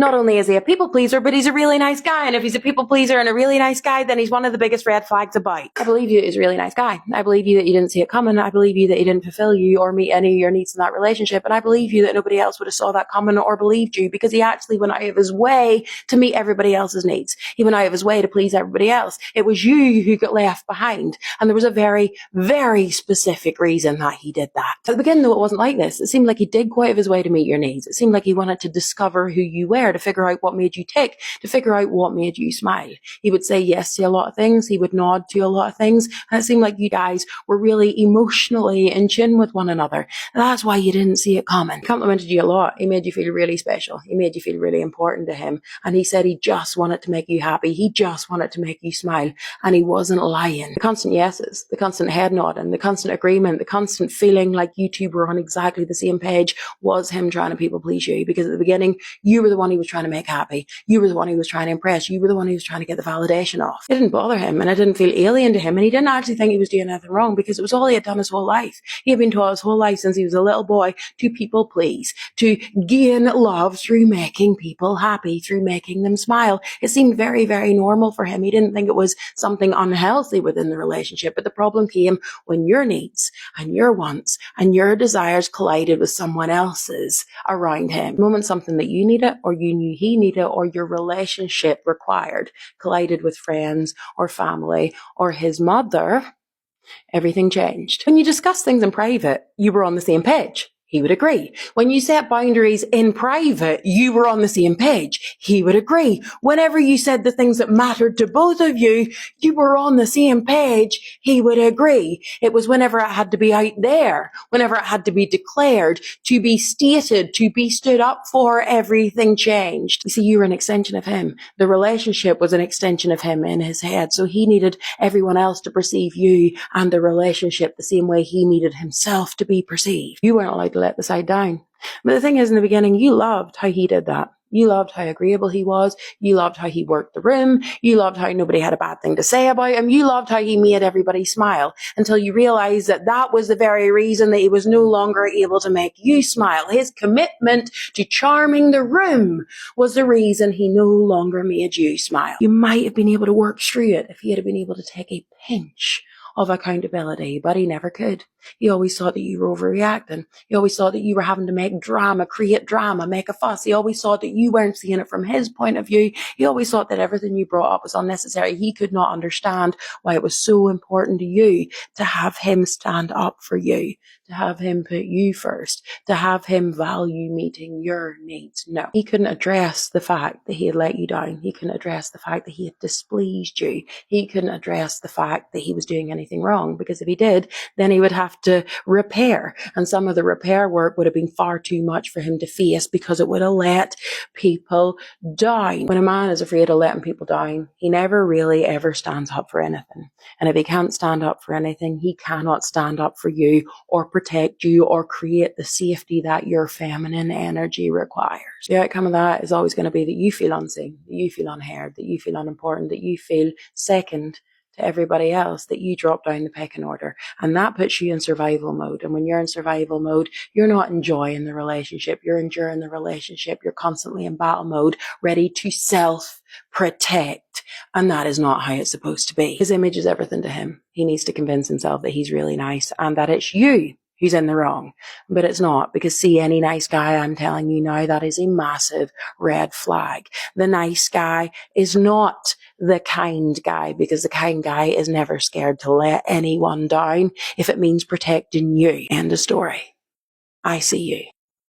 Not only is he a people pleaser, but he's a really nice guy. And if he's a people pleaser and a really nice guy, then he's one of the biggest red flags about. I believe you that he's a really nice guy. I believe you that you didn't see it coming. I believe you that he didn't fulfill you or meet any of your needs in that relationship. And I believe you that nobody else would have saw that coming or believed you, because he actually went out of his way to meet everybody else's needs. He went out of his way to please everybody else. It was you who got left behind. And there was a very, very specific reason that he did that. At the beginning, though, it wasn't like this. It seemed like he did go out of his way to meet your needs. It seemed like he wanted to discover who you were, to figure out what made you tick, to figure out what made you smile. He would say yes to a lot of things. He would nod to a lot of things. And it seemed like you guys were really emotionally in tune with one another. And that's why you didn't see it coming. He complimented you a lot. He made you feel really special. He made you feel really important to him. And he said he just wanted to make you happy. He just wanted to make you smile. And he wasn't lying. The constant yeses, the constant head nodding, the constant agreement, the constant feeling like you two were on exactly the same page was him trying to people please you. Because at the beginning, you were the one he was trying to make happy. You were the one he was trying to impress. You were the one he was trying to get the validation off. It didn't bother him, and it didn't feel alien to him, and he didn't actually think he was doing anything wrong, because it was all he had done his whole life. He had been taught his whole life since he was a little boy to people please, to gain love through making people happy, through making them smile. It seemed very, very normal for him. He didn't think it was something unhealthy within the relationship, but the problem came when your needs and your wants and your desires collided with someone else's around him. The moment something that you needed, or you knew he needed, or your relationship required collided with friends or family or his mother, everything changed. When you discuss things in private, you were on the same page. He would agree. When you set boundaries in private, you were on the same page. He would agree. Whenever you said the things that mattered to both of you, you were on the same page. He would agree. It was whenever it had to be out there, whenever it had to be declared, to be stated, to be stood up for, everything changed. You see, you were an extension of him. The relationship was an extension of him in his head. So he needed everyone else to perceive you and the relationship the same way he needed himself to be perceived. You weren't allowed to let the side down. But the thing is, in the beginning, you loved how he did that. You loved how agreeable he was. You loved how he worked the room. You loved how nobody had a bad thing to say about him. You loved how he made everybody smile, until you realized that that was the very reason that he was no longer able to make you smile. His commitment to charming the room was the reason he no longer made you smile. You might have been able to work through it if he had been able to take a pinch of accountability, but he never could. He always thought that you were overreacting. He always thought that you were having to make drama, create drama, make a fuss. He always thought that you weren't seeing it from his point of view. He always thought that everything you brought up was unnecessary. He could not understand why it was so important to you to have him stand up for you, to have him put you first, to have him value meeting your needs. No, he couldn't address the fact that he had let you down. He couldn't address the fact that he had displeased you. He couldn't address the fact that he was doing anything wrong, because if he did, then he would have to repair. And some of the repair work would have been far too much for him to face, because it would have let people down. When a man is afraid of letting people down, he never really ever stands up for anything. And if he can't stand up for anything, he cannot stand up for you or protect you or create the safety that your feminine energy requires. The outcome of that is always going to be that you feel unseen, that you feel unheard, that you feel unimportant, that you feel second to everybody else, that you drop down the pecking order. And that puts you in survival mode. And when you're in survival mode, you're not enjoying the relationship. You're enduring the relationship. You're constantly in battle mode, ready to self-protect. And that is not how it's supposed to be. His image is everything to him. He needs to convince himself that he's really nice and that it's you who's in the wrong. But it's not, because see, any nice guy, I'm telling you now, that is a massive red flag. The nice guy is not the kind guy, because the kind guy is never scared to let anyone down if it means protecting you. End of story. I see you.